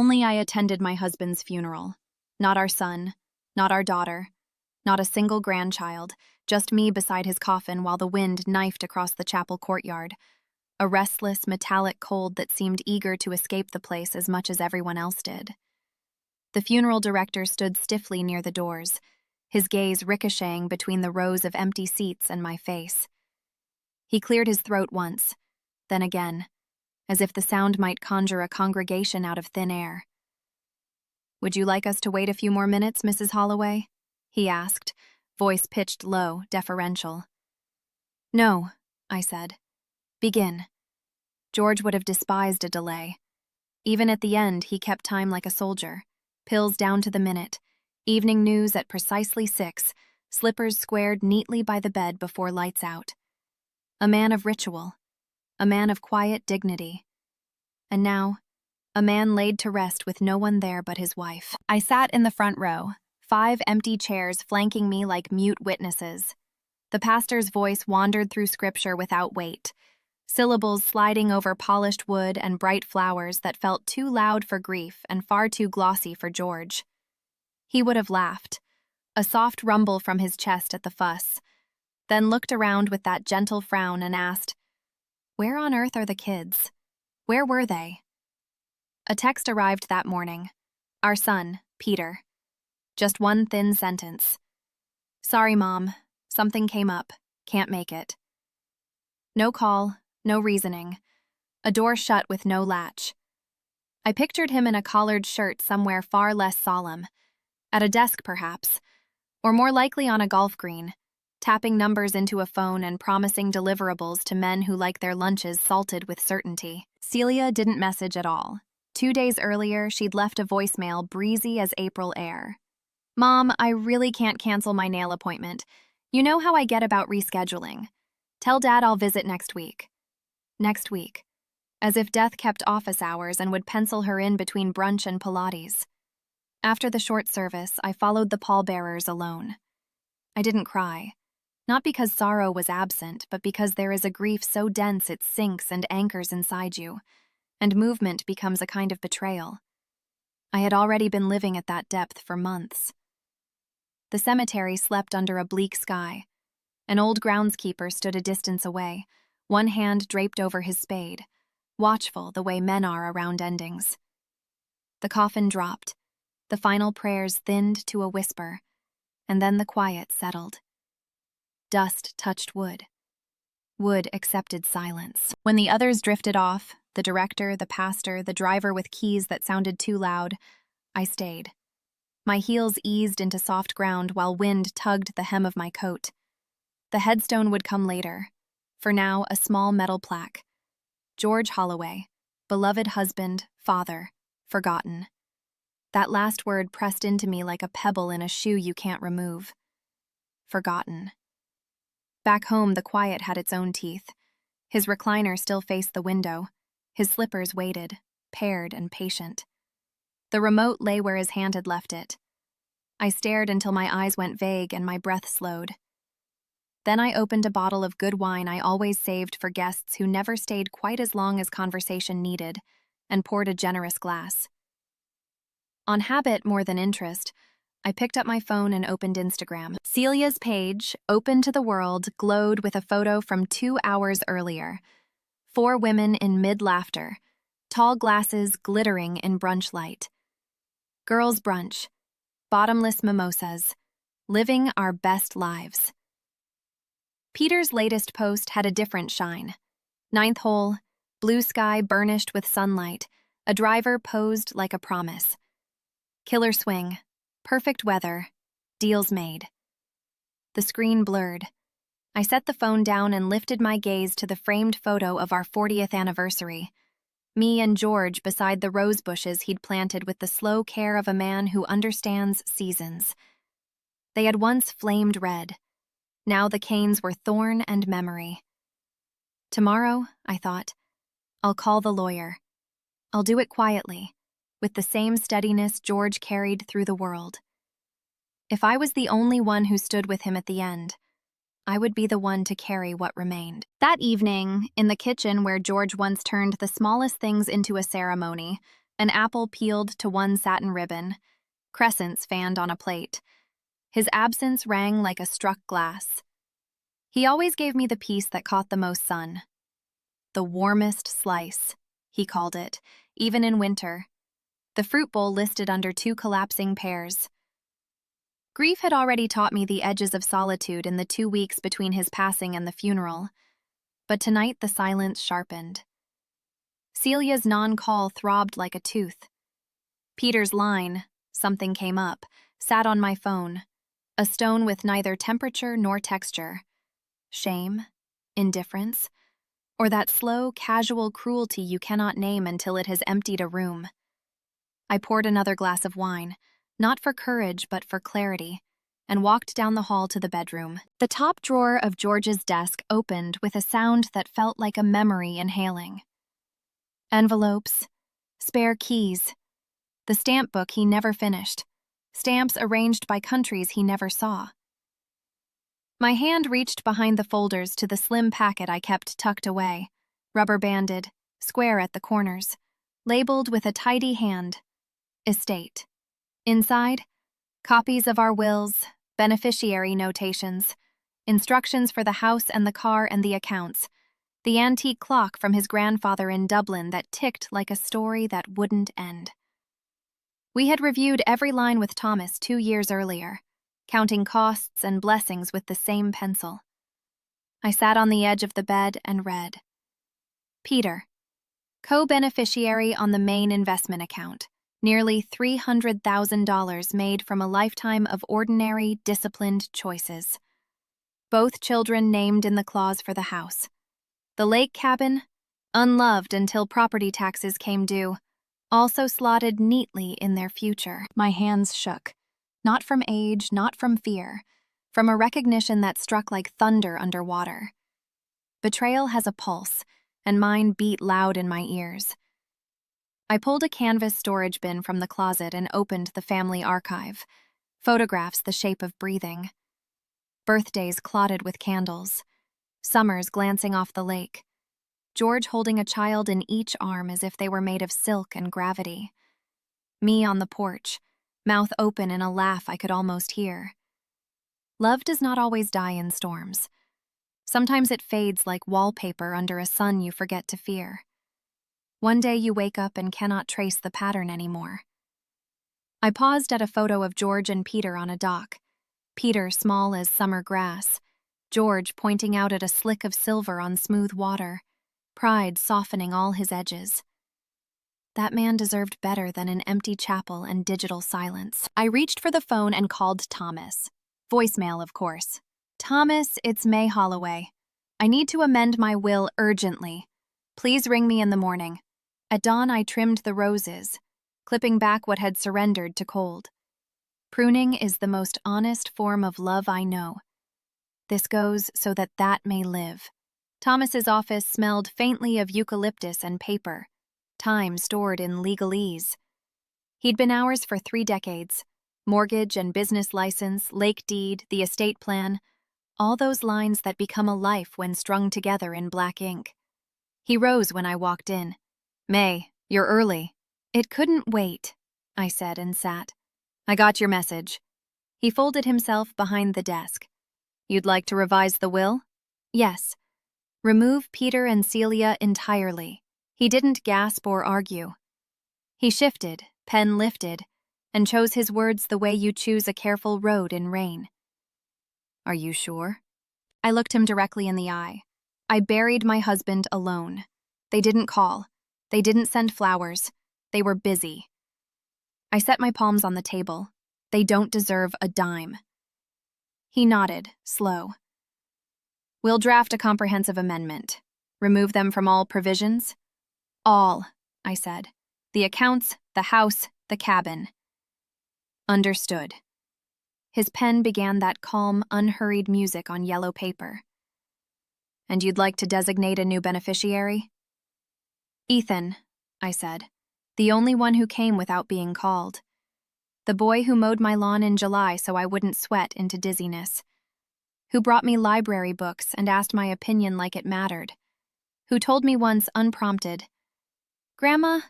only I attended my husband's funeral. Not our son, not our daughter, not a single grandchild, just me beside his coffin while the wind knifed across the chapel courtyard, a restless, metallic cold that seemed eager to escape the place as much as everyone else did. The funeral director stood stiffly near the doors, his gaze ricocheting between the rows of empty seats and my face. He cleared his throat once, then again, as if the sound might conjure a congregation out of thin air. "Would you like us to wait a few more minutes, Mrs. Holloway?" he asked, voice pitched low, deferential. "No," I said. "Begin." George would have despised a delay. Even at the end, he kept time like a soldier. Pills down to the minute, evening news at precisely 6, slippers squared neatly by the bed before lights out. A man of ritual, a man of quiet dignity. And now, a man laid to rest with no one there but his wife. I sat in the front row, 5 empty chairs flanking me like mute witnesses. The pastor's voice wandered through scripture without weight, syllables sliding over polished wood and bright flowers that felt too loud for grief and far too glossy for George. He would have laughed, a soft rumble from his chest at the fuss, then looked around with that gentle frown and asked, "Where on earth are the kids? Where were they?" A text arrived that morning. Our son, Peter. Just one thin sentence. "Sorry, Mom. Something came up. Can't make it." No call, no reasoning. A door shut with no latch. I pictured him in a collared shirt somewhere far less solemn. At a desk, perhaps. Or more likely on a golf green, tapping numbers into a phone and promising deliverables to men who like their lunches salted with certainty. Celia didn't message at all. 2 days earlier, she'd left a voicemail breezy as April air. "Mom, I really can't cancel my nail appointment. You know how I get about rescheduling. Tell Dad I'll visit next week." Next week. As if death kept office hours and would pencil her in between brunch and Pilates. After the short service, I followed the pallbearers alone. I didn't cry. Not because sorrow was absent, but because there is a grief so dense it sinks and anchors inside you, and movement becomes a kind of betrayal. I had already been living at that depth for months. The cemetery slept under a bleak sky. An old groundskeeper stood a distance away, one hand draped over his spade, watchful the way men are around endings. The coffin dropped, the final prayers thinned to a whisper, and then the quiet settled. Dust touched wood. Wood accepted silence. When the others drifted off, the director, the pastor, the driver with keys that sounded too loud, I stayed. My heels eased into soft ground while wind tugged the hem of my coat. The headstone would come later. For now, a small metal plaque. George Holloway, beloved husband, father, forgotten. That last word pressed into me like a pebble in a shoe you can't remove. Forgotten. Back home, the quiet had its own teeth. His recliner still faced the window. His slippers waited, paired and patient. The remote lay where his hand had left it. I stared until my eyes went vague and my breath slowed. Then I opened a bottle of good wine I always saved for guests who never stayed quite as long as conversation needed, and poured a generous glass. On habit more than interest, I picked up my phone and opened Instagram. Celia's page, open to the world, glowed with a photo from 2 hours earlier. 4 women in mid-laughter, tall glasses glittering in brunch light. Girls' brunch, bottomless mimosas, living our best lives. Peter's latest post had a different shine. 9th hole, blue sky burnished with sunlight, a driver posed like a promise. Killer swing, perfect weather, deals made. The screen blurred. I set the phone down and lifted my gaze to the framed photo of our 40th anniversary. Me and George beside the rose bushes he'd planted with the slow care of a man who understands seasons. They had once flamed red. Now the canes were thorn and memory. Tomorrow, I thought, I'll call the lawyer. I'll do it quietly, with the same steadiness George carried through the world. If I was the only one who stood with him at the end, I would be the one to carry what remained. That evening, in the kitchen where George once turned the smallest things into a ceremony, an apple peeled to one satin ribbon, crescents fanned on a plate. His absence rang like a struck glass. He always gave me the piece that caught the most sun. The warmest slice, he called it, even in winter. The fruit bowl listed under two collapsing pears. Grief had already taught me the edges of solitude in the 2 weeks between his passing and the funeral, but tonight the silence sharpened. Celia's non-call throbbed like a tooth. Peter's line, "Something came up," sat on my phone, a stone with neither temperature nor texture. Shame, indifference, or that slow, casual cruelty you cannot name until it has emptied a room. I poured another glass of wine, not for courage but for clarity, and walked down the hall to the bedroom. The top drawer of George's desk opened with a sound that felt like a memory inhaling. Envelopes, spare keys, the stamp book he never finished, stamps arranged by countries he never saw. My hand reached behind the folders to the slim packet I kept tucked away, rubber-banded, square at the corners, labeled with a tidy hand, "Estate." Inside, copies of our wills, beneficiary notations, instructions for the house and the car and the accounts, the antique clock from his grandfather in Dublin that ticked like a story that wouldn't end. We had reviewed every line with Thomas 2 years earlier, counting costs and blessings with the same pencil. I sat on the edge of the bed and read. Peter, co-beneficiary on the main investment account, nearly $300,000 made from a lifetime of ordinary, disciplined choices. Both children named in the clause for the house. The lake cabin, unloved until property taxes came due, also slotted neatly in their future. My hands shook, not from age, not from fear, from a recognition that struck like thunder underwater. Betrayal has a pulse, and mine beat loud in my ears. I pulled a canvas storage bin from the closet and opened the family archive, photographs the shape of breathing. Birthdays clotted with candles, summers glancing off the lake, George holding a child in each arm as if they were made of silk and gravity. Me on the porch, mouth open in a laugh I could almost hear. Love does not always die in storms. Sometimes it fades like wallpaper under a sun you forget to fear. One day you wake up and cannot trace the pattern anymore. I paused at a photo of George and Peter on a dock, Peter small as summer grass, George pointing out at a slick of silver on smooth water, pride softening all his edges. That man deserved better than an empty chapel and digital silence. I reached for the phone and called Thomas. Voicemail, of course. Thomas, it's May Holloway. I need to amend my will urgently. Please ring me in the morning. At dawn, I trimmed the roses, clipping back what had surrendered to cold. Pruning is the most honest form of love I know. This goes so that that may live. Thomas's office smelled faintly of eucalyptus and paper, time stored in legalese. He'd been ours for 3 decades. Mortgage and business license, lake deed, the estate plan, all those lines that become a life when strung together in black ink. He rose when I walked in. May, you're early. It couldn't wait, I said and sat. I got your message. He folded himself behind the desk. You'd like to revise the will? Yes. Remove Peter and Celia entirely. He didn't gasp or argue. He shifted, pen lifted, and chose his words the way you choose a careful road in rain. Are you sure? I looked him directly in the eye. I buried my husband alone. They didn't call. They didn't send flowers. They were busy. I set my palms on the table. They don't deserve a dime. He nodded, slow. We'll draft a comprehensive amendment. Remove them from all provisions? All, I said. The accounts, the house, the cabin. Understood. His pen began that calm, unhurried music on yellow paper. And you'd like to designate a new beneficiary? Ethan, I said, the only one who came without being called. The boy who mowed my lawn in July so I wouldn't sweat into dizziness. Who brought me library books and asked my opinion like it mattered. Who told me once, unprompted, Grandma,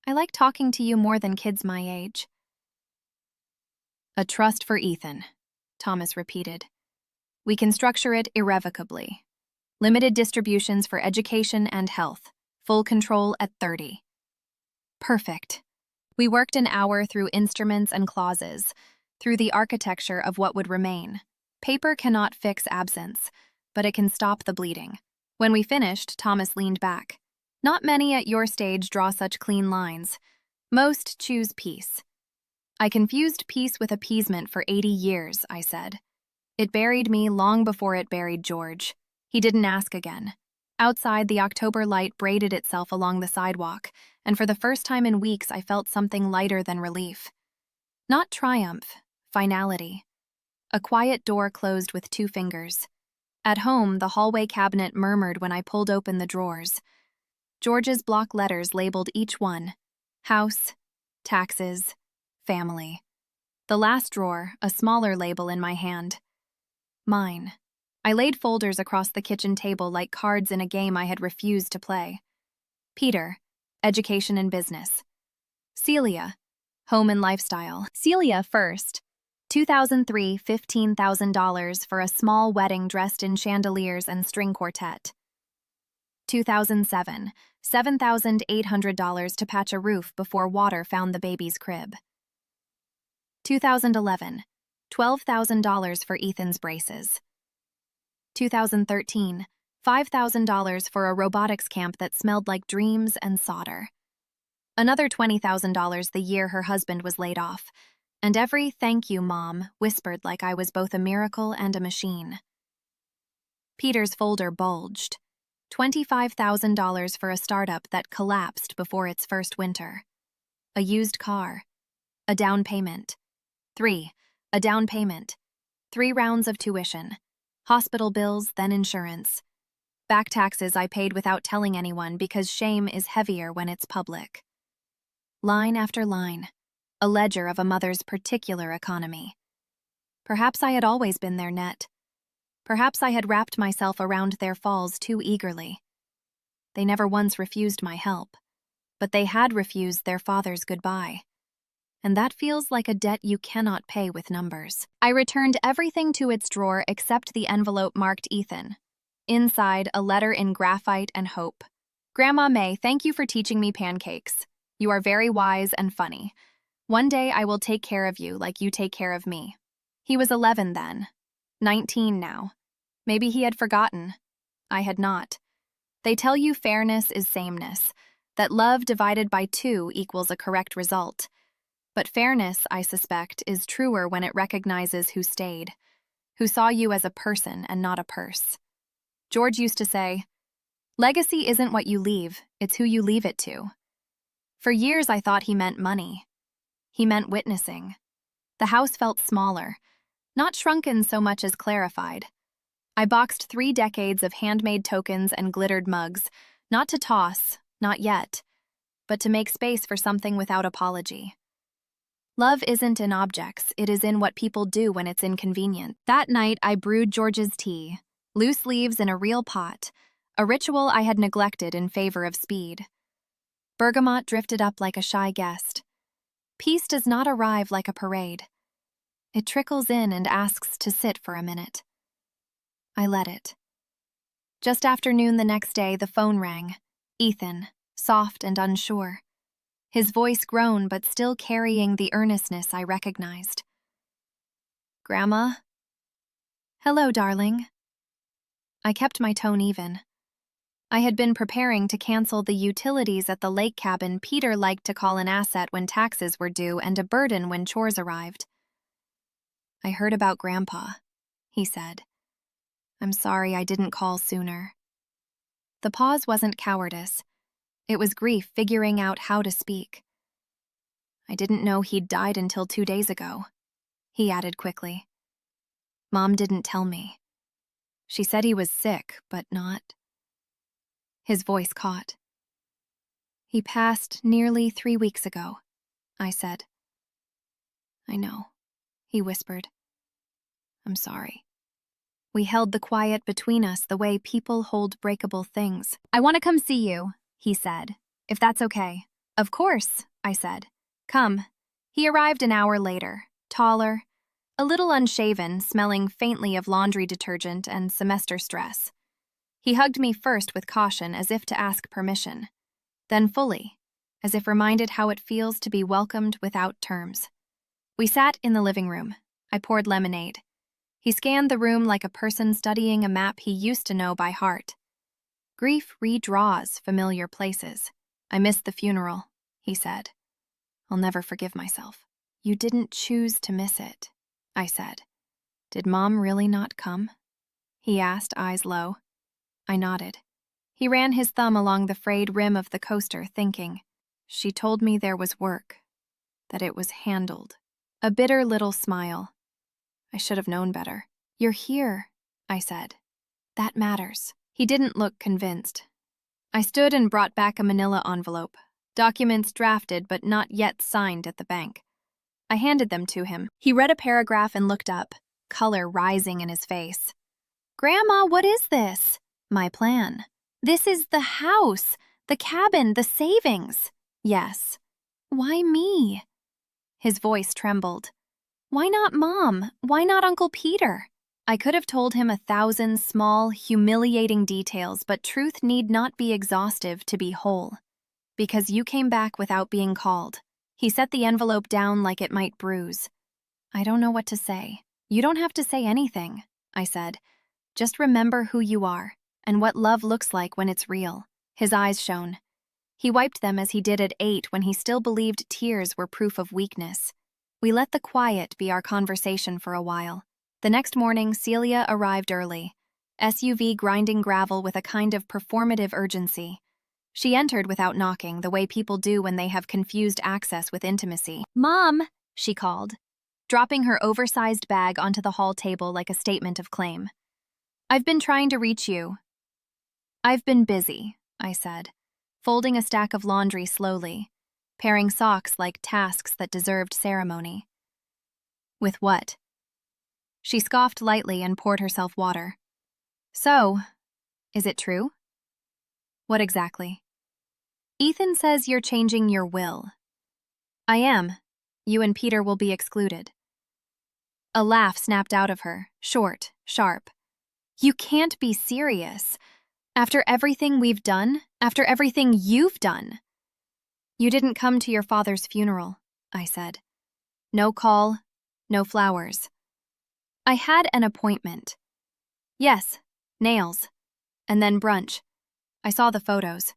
I like talking to you more than kids my age. A trust for Ethan, Thomas repeated. We can structure it irrevocably. Limited distributions for education and health. Full control at 30. Perfect. We worked an hour through instruments and clauses, through the architecture of what would remain. Paper cannot fix absence, but it can stop the bleeding. When we finished, Thomas leaned back. Not many at your stage draw such clean lines. Most choose peace. I confused peace with appeasement for 80 years, I said. It buried me long before it buried George. He didn't ask again. Outside, the October light braided itself along the sidewalk, and for the first time in weeks I felt something lighter than relief. Not triumph, finality. A quiet door closed with 2 fingers. At home, the hallway cabinet murmured when I pulled open the drawers. George's block letters labeled each one: house, taxes, family. The last drawer, a smaller label in my hand. Mine. I laid folders across the kitchen table like cards in a game I had refused to play. Peter, education and business. Celia, home and lifestyle. Celia first. 2003, $15,000 for a small wedding dressed in chandeliers and string quartet. 2007, $7,800 to patch a roof before water found the baby's crib. 2011, $12,000 for Ethan's braces. 2013, $5,000 for a robotics camp that smelled like dreams and solder. Another $20,000 the year her husband was laid off, and every "thank you, Mom" whispered like I was both a miracle and a machine. Peter's folder bulged. $25,000 for a startup that collapsed before its first winter. A used car. A down payment. 3. A down payment. 3 rounds of tuition. Hospital bills, then insurance. Back taxes I paid without telling anyone because shame is heavier when it's public. Line after line. A ledger of a mother's particular economy. Perhaps I had always been their net. Perhaps I had wrapped myself around their falls too eagerly. They never once refused my help, but they had refused their father's goodbye. And that feels like a debt you cannot pay with numbers. I returned everything to its drawer except the envelope marked Ethan. Inside, a letter in graphite and hope. Grandma May, thank you for teaching me pancakes. You are very wise and funny. One day I will take care of you like you take care of me. He was 11 then. 19 now. Maybe he had forgotten. I had not. They tell you fairness is sameness, that love divided by 2 equals a correct result. But fairness, I suspect, is truer when it recognizes who stayed, who saw you as a person and not a purse. George used to say, "Legacy isn't what you leave, it's who you leave it to." For years I thought he meant money. He meant witnessing. The house felt smaller, not shrunken so much as clarified. I boxed 3 decades of handmade tokens and glittered mugs, not to toss, not yet, but to make space for something without apology. Love isn't in objects, it is in what people do when it's inconvenient. That night, I brewed George's tea, loose leaves in a real pot, a ritual I had neglected in favor of speed. Bergamot drifted up like a shy guest. Peace does not arrive like a parade. It trickles in and asks to sit for a minute. I let it. Just after noon the next day, the phone rang. Ethan, soft and unsure. His voice grown but still carrying the earnestness I recognized. Grandma? Hello, darling. I kept my tone even. I had been preparing to cancel the utilities at the lake cabin Peter liked to call an asset when taxes were due and a burden when chores arrived. I heard about Grandpa, he said. I'm sorry I didn't call sooner. The pause wasn't cowardice. It was grief figuring out how to speak. I didn't know he'd died until 2 days ago, he added quickly. Mom didn't tell me. She said he was sick, but not. His voice caught. He passed nearly 3 weeks ago, I said. I know, he whispered. I'm sorry. We held the quiet between us the way people hold breakable things. I want to come see you, he said, if that's okay. Of course, I said. Come. He arrived an hour later, taller, a little unshaven, smelling faintly of laundry detergent and semester stress. He hugged me first with caution, as if to ask permission, then fully, as if reminded how it feels to be welcomed without terms. We sat in the living room. I poured lemonade. He scanned the room like a person studying a map he used to know by heart. Grief redraws familiar places. I missed the funeral, he said. I'll never forgive myself. You didn't choose to miss it, I said. Did Mom really not come? He asked, eyes low. I nodded. He ran his thumb along the frayed rim of the coaster, thinking. She told me there was work, that it was handled. A bitter little smile. I should have known better. You're here, I said. That matters. He didn't look convinced. I stood and brought back a manila envelope, documents drafted but not yet signed at the bank. I handed them to him. He read a paragraph and looked up, color rising in his face. Grandma, what is this? My plan. This is the house, the cabin, the savings. Yes. Why me? His voice trembled. Why not Mom? Why not Uncle Peter? I could have told him 1,000 small, humiliating details, but truth need not be exhaustive to be whole. Because you came back without being called. He set the envelope down like it might bruise. I don't know what to say. You don't have to say anything, I said. Just remember who you are, and what love looks like when it's real. His eyes shone. He wiped them as he did at 8 when he still believed tears were proof of weakness. We let the quiet be our conversation for a while. The next morning, Celia arrived early, SUV grinding gravel with a kind of performative urgency. She entered without knocking, the way people do when they have confused access with intimacy. Mom, she called, dropping her oversized bag onto the hall table like a statement of claim. I've been trying to reach you. I've been busy, I said, folding a stack of laundry slowly, pairing socks like tasks that deserved ceremony. With what? She scoffed lightly and poured herself water. So, is it true? What exactly? Ethan says you're changing your will. I am. You and Peter will be excluded. A laugh snapped out of her, short, sharp. You can't be serious. After everything we've done, after everything you've done. You didn't come to your father's funeral, I said. No call, no flowers. I had an appointment. Yes, nails. And then brunch. I saw the photos.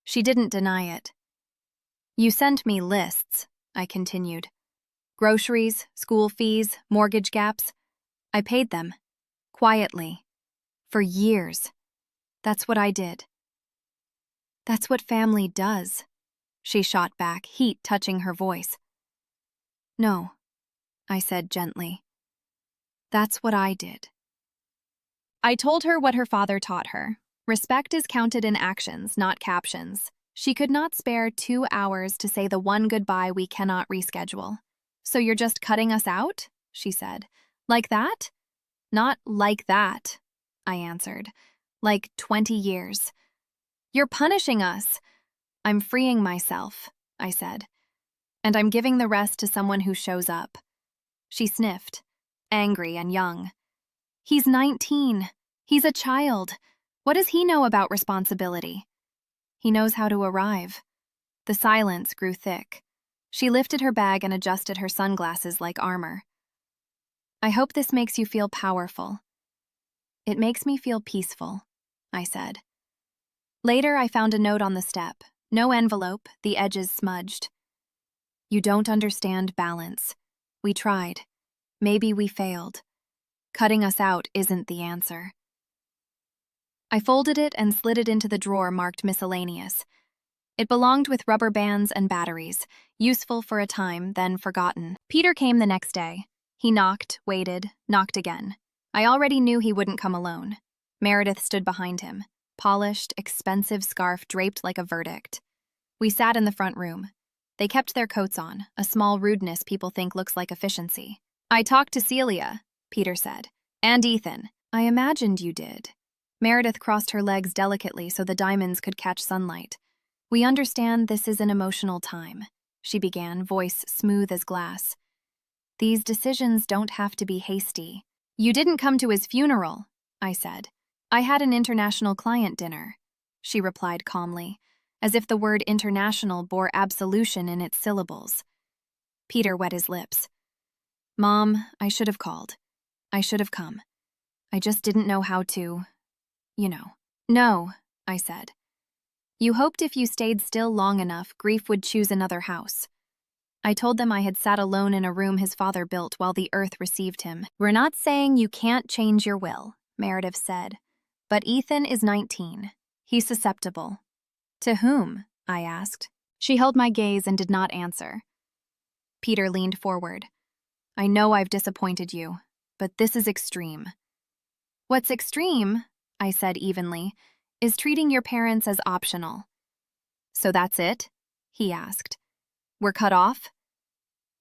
She didn't deny it. You sent me lists, I continued. Groceries, school fees, mortgage gaps. I paid them. Quietly. For years. That's what I did. That's what family does, she shot back, heat touching her voice. No, I said gently. That's what I did. I told her what her father taught her. Respect is counted in actions, not captions. She could not spare 2 hours to say the one goodbye we cannot reschedule. So you're just cutting us out? She said. Like that? Not like that, I answered. Like 20 years. You're punishing us. I'm freeing myself, I said. And I'm giving the rest to someone who shows up. She sniffed, angry and young. He's 19. He's a child. What does he know about responsibility? He knows how to arrive. The silence grew thick. She lifted her bag and adjusted her sunglasses like armor. I hope this makes you feel powerful. It makes me feel peaceful, I said. Later, I found a note on the step. No envelope, the edges smudged. You don't understand balance. We tried. Maybe we failed. Cutting us out isn't the answer. I folded it and slid it into the drawer marked miscellaneous. It belonged with rubber bands and batteries, useful for a time, then forgotten. Peter came the next day. He knocked, waited, knocked again. I already knew he wouldn't come alone. Meredith stood behind him, polished, expensive scarf draped like a verdict. We sat in the front room. They kept their coats on, a small rudeness people think looks like efficiency. I talked to Celia, Peter said, and Ethan. I imagined you did. Meredith crossed her legs delicately so the diamonds could catch sunlight. "We understand this is an emotional time," she began, voice smooth as glass. "These decisions don't have to be hasty." "You didn't come to his funeral," I said. "I had an international client dinner," she replied calmly, as if the word international bore absolution in its syllables. Peter wet his lips. "Mom, I should have called. I should have come. I just didn't know how to, you know." "No," I said. "You hoped if you stayed still long enough, grief would choose another house." I told them I had sat alone in a room his father built while the earth received him. "We're not saying you can't change your will," Meredith said. "But Ethan is 19. He's susceptible." "To whom?" I asked. She held my gaze and did not answer. Peter leaned forward. "I know I've disappointed you, but this is extreme." "What's extreme," I said evenly, "is treating your parents as optional." "So that's it?" he asked. "We're cut off?"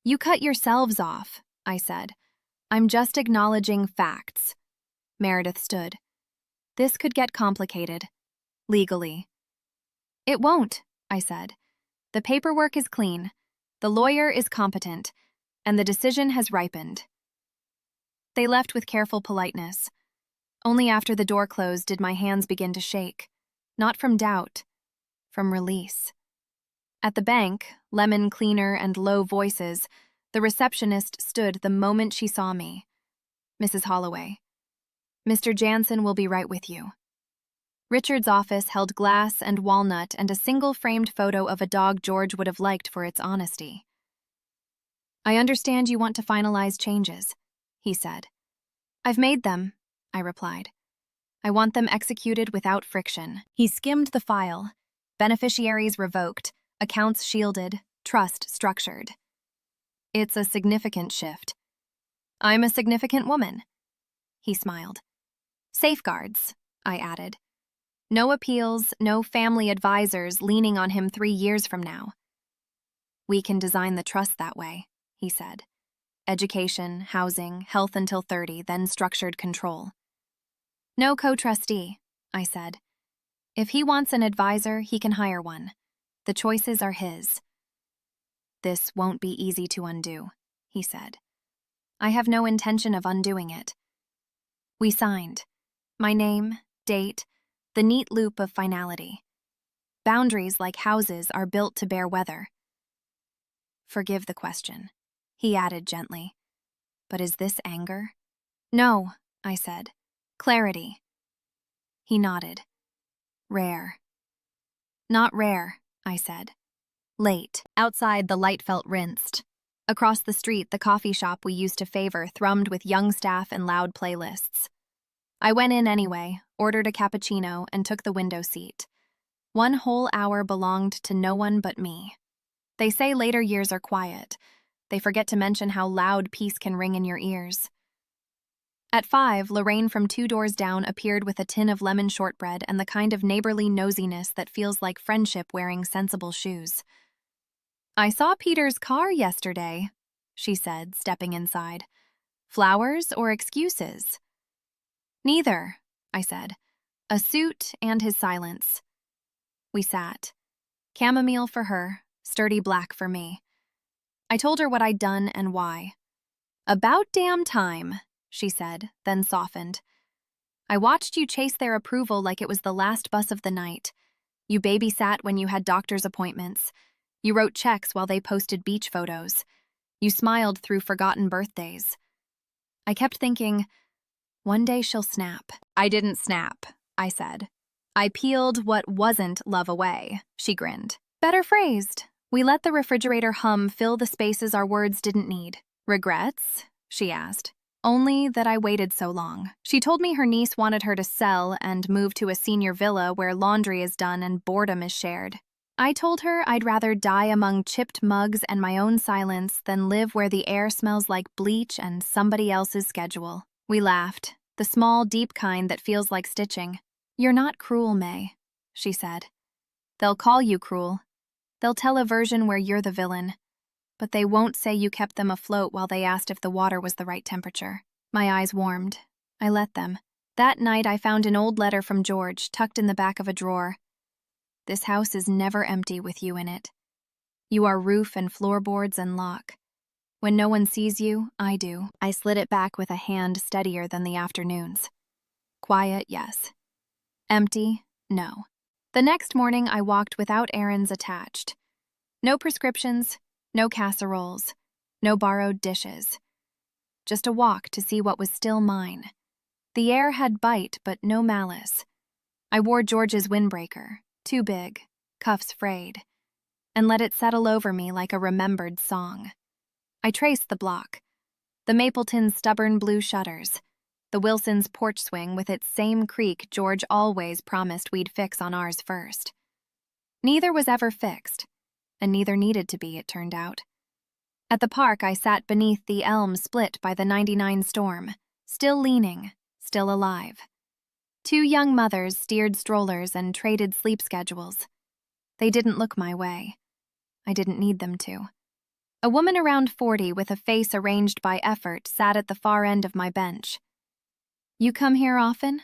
"You cut yourselves off," I said. "I'm just acknowledging facts." Meredith stood. "This could get complicated. Legally." "It won't," I said. "The paperwork is clean, the lawyer is competent, and the decision has ripened." They left with careful politeness. Only after the door closed did my hands begin to shake. Not from doubt, from release. At the bank, lemon cleaner and low voices, the receptionist stood the moment she saw me. "Mrs. Holloway, Mr. Jansen will be right with you." Richard's office held glass and walnut and a single framed photo of a dog George would have liked for its honesty. "I understand you want to finalize changes," he said. "I've made them," I replied. "I want them executed without friction." He skimmed the file. Beneficiaries revoked, accounts shielded, trust structured. "It's a significant shift." "I'm a significant woman." He smiled. "Safeguards," I added. "No appeals, no family advisors leaning on him 3 years from now." "We can design the trust that way," he said. "Education, housing, health until 30, then structured control." "No co-trustee," I said. "If he wants an advisor, he can hire one. The choices are his." "This won't be easy to undo," he said. "I have no intention of undoing it." We signed. My name, date, the neat loop of finality. Boundaries, like houses, are built to bear weather. "Forgive the question," he added gently. "But is this anger?" "No," I said. "Clarity." He nodded. "Rare." "Not rare," I said. Late. Outside, the light felt rinsed. Across the street, the coffee shop we used to favor thrummed with young staff and loud playlists. I went in anyway, ordered a cappuccino, and took the window seat. 1 whole hour belonged to no one but me. They say later years are quiet. They forget to mention how loud peace can ring in your ears. At 5, Lorraine from 2 doors down appeared with a tin of lemon shortbread and the kind of neighborly nosiness that feels like friendship wearing sensible shoes. "I saw Peter's car yesterday," she said, stepping inside. "Flowers or excuses?" "Neither," I said. "A suit and his silence." We sat. Chamomile for her, sturdy black for me. I told her what I'd done and why. "About damn time," she said, then softened. "I watched you chase their approval like it was the last bus of the night. You babysat when you had doctor's appointments. You wrote checks while they posted beach photos. You smiled through forgotten birthdays." I kept thinking, one day she'll snap. "I didn't snap," I said. "I peeled what wasn't love away," she grinned. "Better phrased. We let the refrigerator hum fill the spaces our words didn't need." "Regrets?" she asked. "Only that I waited so long." She told me her niece wanted her to sell and move to a senior villa where laundry is done and boredom is shared. I told her I'd rather die among chipped mugs and my own silence than live where the air smells like bleach and somebody else's schedule. We laughed, the small, deep kind that feels like stitching. "You're not cruel, May," she said. "They'll call you cruel. They'll tell a version where you're the villain. But they won't say you kept them afloat while they asked if the water was the right temperature." My eyes warmed. I let them. That night I found an old letter from George tucked in the back of a drawer. This house is never empty with you in it. You are roof and floorboards and lock. When no one sees you, I do. I slid it back with a hand steadier than the afternoons. Quiet, yes. Empty, no. The next morning, I walked without errands attached. No prescriptions, no casseroles, no borrowed dishes. Just a walk to see what was still mine. The air had bite, but no malice. I wore George's windbreaker, too big, cuffs frayed, and let it settle over me like a remembered song. I traced the block. The Mapleton's stubborn blue shutters. The Wilsons' porch swing with its same creak George always promised we'd fix on ours first. Neither was ever fixed, and neither needed to be, it turned out. At the park, I sat beneath the elm split by the '99 storm, still leaning, still alive. Two young mothers steered strollers and traded sleep schedules. They didn't look my way. I didn't need them to. A woman around 40 with a face arranged by effort sat at the far end of my bench. "You come here often?"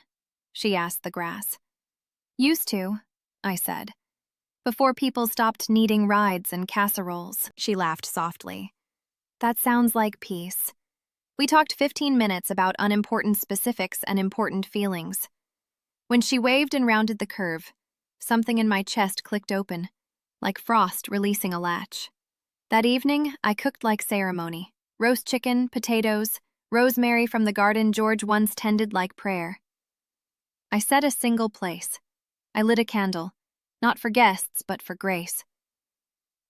she asked the grass. "Used to," I said. "Before people stopped needing rides and casseroles." She laughed softly. "That sounds like peace." We talked 15 minutes about unimportant specifics and important feelings. When she waved and rounded the curve, something in my chest clicked open, like frost releasing a latch. That evening, I cooked like ceremony. Roast chicken, potatoes, rosemary from the garden George once tended like prayer. I set a single place. I lit a candle, not for guests, but for grace.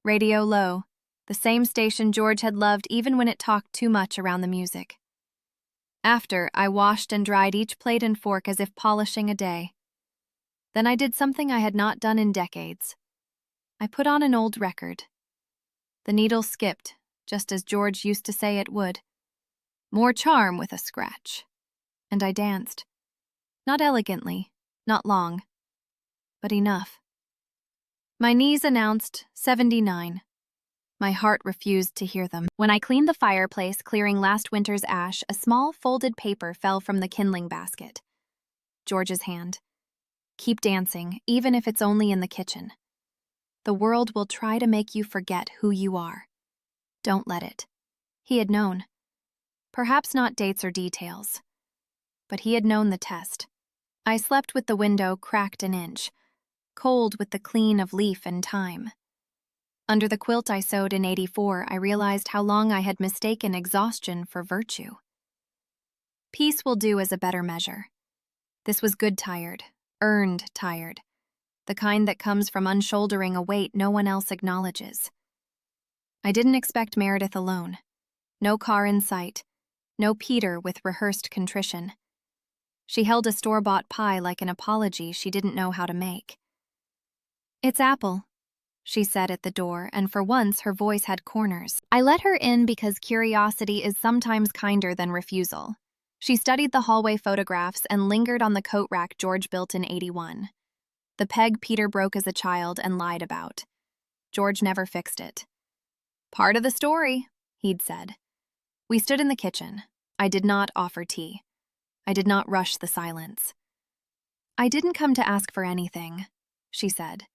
Radio low, the same station George had loved even when it talked too much around the music. After, I washed and dried each plate and fork as if polishing a day. Then I did something I had not done in decades. I put on an old record. The needle skipped, just as George used to say it would. More charm with a scratch. And I danced. Not elegantly, not long, but enough. My knees announced 79. My heart refused to hear them. When I cleaned the fireplace, clearing last winter's ash, a small folded paper fell from the kindling basket. George's hand. "Keep dancing, even if it's only in the kitchen. The world will try to make you forget who you are. Don't let it." He had known. Perhaps not dates or details, but he had known the test. I slept with the window cracked an inch, cold with the clean of leaf and time. Under the quilt I sewed in '84, I realized how long I had mistaken exhaustion for virtue. Peace will do as a better measure. This was good tired, earned tired, the kind that comes from unshouldering a weight no one else acknowledges. I didn't expect Meredith alone. No car in sight. No Peter with rehearsed contrition. She held a store-bought pie like an apology she didn't know how to make. "It's Apple," she said at the door, and for once her voice had corners. I let her in because curiosity is sometimes kinder than refusal. She studied the hallway photographs and lingered on the coat rack George built in '81. The peg Peter broke as a child and lied about. George never fixed it. "Part of the story," he'd said. We stood in the kitchen. I did not offer tea. I did not rush the silence. "I didn't come to ask for anything," she said.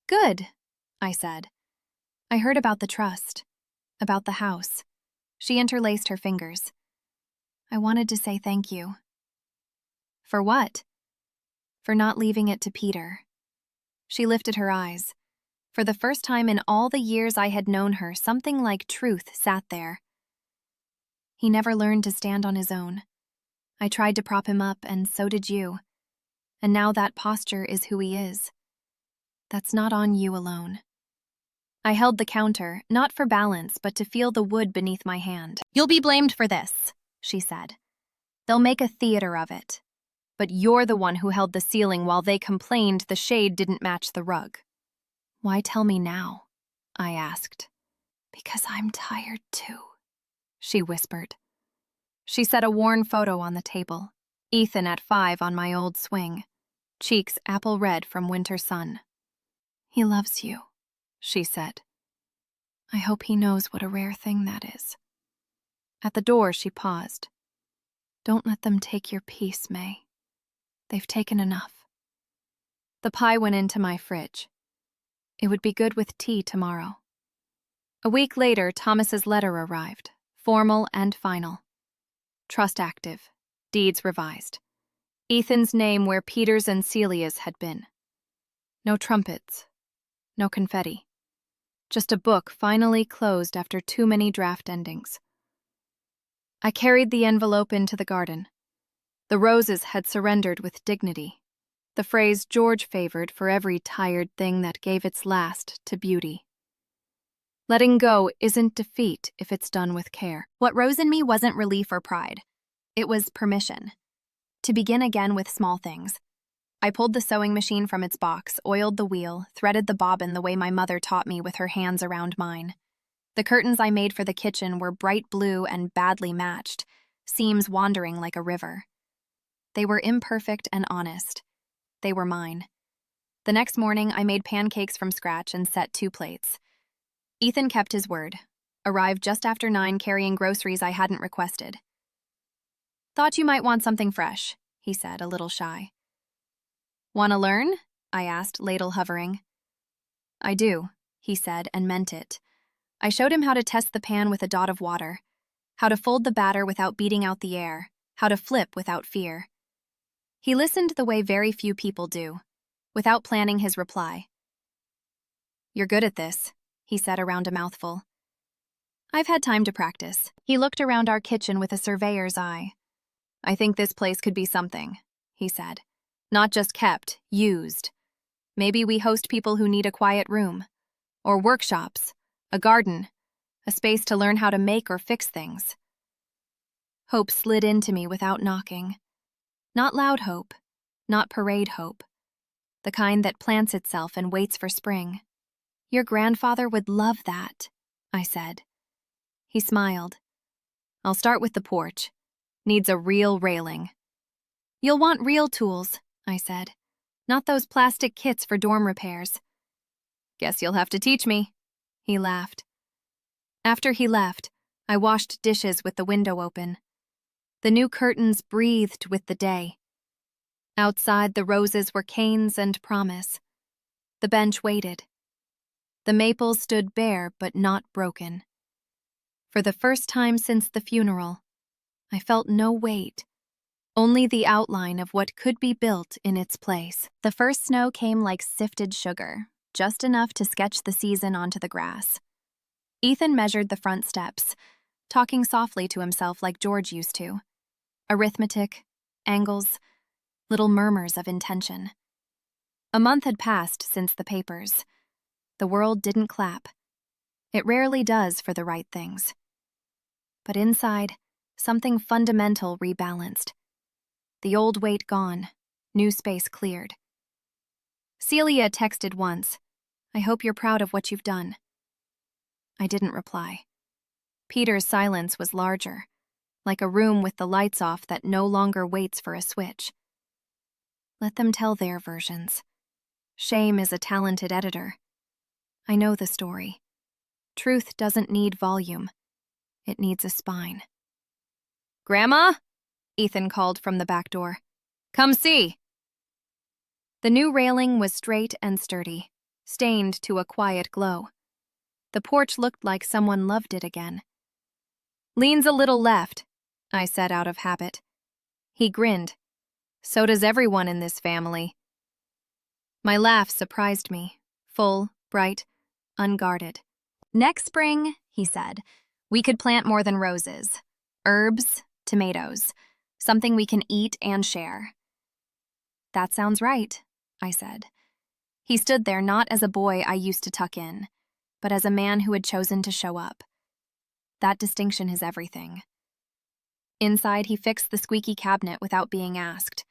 "Good," I said. "I heard about the trust, about the house." She interlaced her fingers. "I wanted to say thank you." "For what?" "For not leaving it to Peter." She lifted her eyes. For the first time in all the years I had known her, something like truth sat there. "He never learned to stand on his own. I tried to prop him up, and so did you. And now that posture is who he is. That's not on you alone." I held the counter, not for balance, but to feel the wood beneath my hand. "You'll be blamed for this," she said. "They'll make a theater of it. But you're the one who held the ceiling while they complained the shade didn't match the rug." "Why tell me now?" I asked. "Because I'm tired too," she whispered. She set a worn photo on the table. Ethan at 5 on my old swing, cheeks apple red from winter sun. "He loves you," she said. "I hope he knows what a rare thing that is." At the door, she paused. "Don't let them take your peace, May. They've taken enough." The pie went into my fridge. It would be good with tea tomorrow. A week later, Thomas's letter arrived, formal and final. Trust active. Deeds revised. Ethan's name where Peter's and Celia's had been. No trumpets. No confetti. Just a book finally closed after too many draft endings. I carried the envelope into the garden. The roses had surrendered with dignity, the phrase George favored for every tired thing that gave its last to beauty. Letting go isn't defeat if it's done with care. What rose in me wasn't relief or pride. It was permission. To begin again with small things. I pulled the sewing machine from its box, oiled the wheel, threaded the bobbin the way my mother taught me with her hands around mine. The curtains I made for the kitchen were bright blue and badly matched, seams wandering like a river. They were imperfect and honest. They were mine. The next morning, I made pancakes from scratch and set 2 plates. Ethan kept his word, arrived just after 9 carrying groceries I hadn't requested. "Thought you might want something fresh," he said, a little shy. "Want to learn?" I asked, ladle hovering. "I do," he said, and meant it. I showed him how to test the pan with a dot of water, how to fold the batter without beating out the air, how to flip without fear. He listened the way very few people do, without planning his reply. "You're good at this," he said around a mouthful. "I've had time to practice." He looked around our kitchen with a surveyor's eye. "I think this place could be something," he said. "Not just kept, used. Maybe we host people who need a quiet room, or workshops, a garden, a space to learn how to make or fix things." Hope slid into me without knocking. Not loud hope, not parade hope. The kind that plants itself and waits for spring. "Your grandfather would love that," I said. He smiled. "I'll start with the porch. Needs a real railing." "You'll want real tools," I said. "Not those plastic kits for dorm repairs." "Guess you'll have to teach me," he laughed. After he left, I washed dishes with the window open. The new curtains breathed with the day. Outside, the roses were canes and promise. The bench waited. The maples stood bare but not broken. For the first time since the funeral, I felt no weight, only the outline of what could be built in its place. The first snow came like sifted sugar, just enough to sketch the season onto the grass. Ethan measured the front steps, talking softly to himself like George used to. Arithmetic, angles, little murmurs of intention. A month had passed since the papers. The world didn't clap. It rarely does for the right things. But inside, something fundamental rebalanced. The old weight gone, new space cleared. Celia texted once, "I hope you're proud of what you've done." I didn't reply. Peter's silence was larger, like a room with the lights off that no longer waits for a switch. Let them tell their versions. Shame is a talented editor. I know the story. Truth doesn't need volume. It needs a spine. "Grandma?" Ethan called from the back door. "Come see." The new railing was straight and sturdy, stained to a quiet glow. The porch looked like someone loved it again. "Leans a little left," I said out of habit. He grinned. "So does everyone in this family." My laugh surprised me, full, bright, unguarded. "Next spring," he said, "we could plant more than roses. Herbs, tomatoes, something we can eat and share." "That sounds right," I said. He stood there not as a boy I used to tuck in, but as a man who had chosen to show up. That distinction is everything. Inside, he fixed the squeaky cabinet without being asked.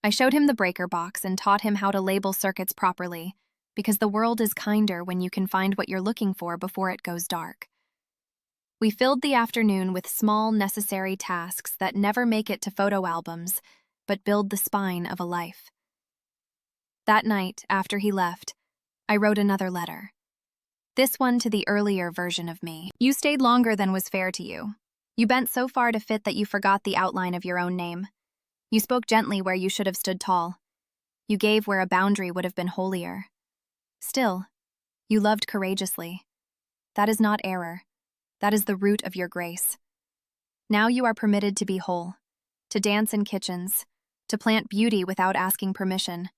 I showed him the breaker box and taught him how to label circuits properly, because the world is kinder when you can find what you're looking for before it goes dark. We filled the afternoon with small, necessary tasks that never make it to photo albums, but build the spine of a life. That night, after he left, I wrote another letter. This one to the earlier version of me. "You stayed longer than was fair to you. You bent so far to fit that you forgot the outline of your own name. You spoke gently where you should have stood tall. You gave where a boundary would have been holier. Still, you loved courageously. That is not error. That is the root of your grace. Now you are permitted to be whole, to dance in kitchens, to plant beauty without asking permission,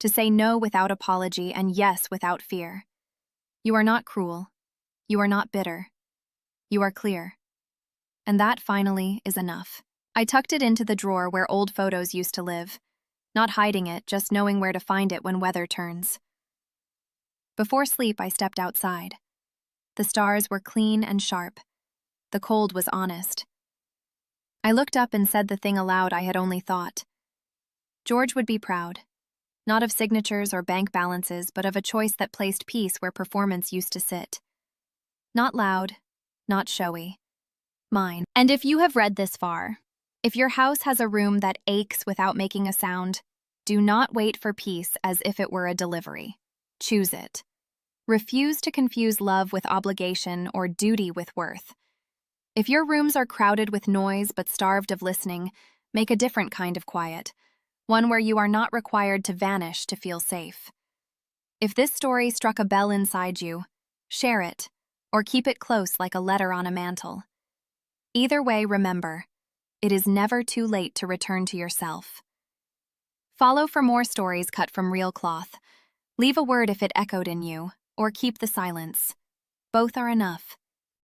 to say no without apology and yes without fear. You are not cruel. You are not bitter. You are clear. And that, finally, is enough. I tucked it into the drawer where old photos used to live, not hiding it, just knowing where to find it when weather turns. Before sleep, I stepped outside. The stars were clean and sharp. The cold was honest. I looked up and said the thing aloud I had only thought. George would be proud. Not of signatures or bank balances, but of a choice that placed peace where performance used to sit. Not loud, not showy. Mine. And if you have read this far, if your house has a room that aches without making a sound, do not wait for peace as if it were a delivery. Choose it. Refuse to confuse love with obligation or duty with worth. If your rooms are crowded with noise but starved of listening, make a different kind of quiet, one where you are not required to vanish to feel safe. If this story struck a bell inside you, share it, or keep it close like a letter on a mantle. Either way, remember, it is never too late to return to yourself. Follow for more stories cut from real cloth. Leave a word if it echoed in you, or keep the silence. Both are enough.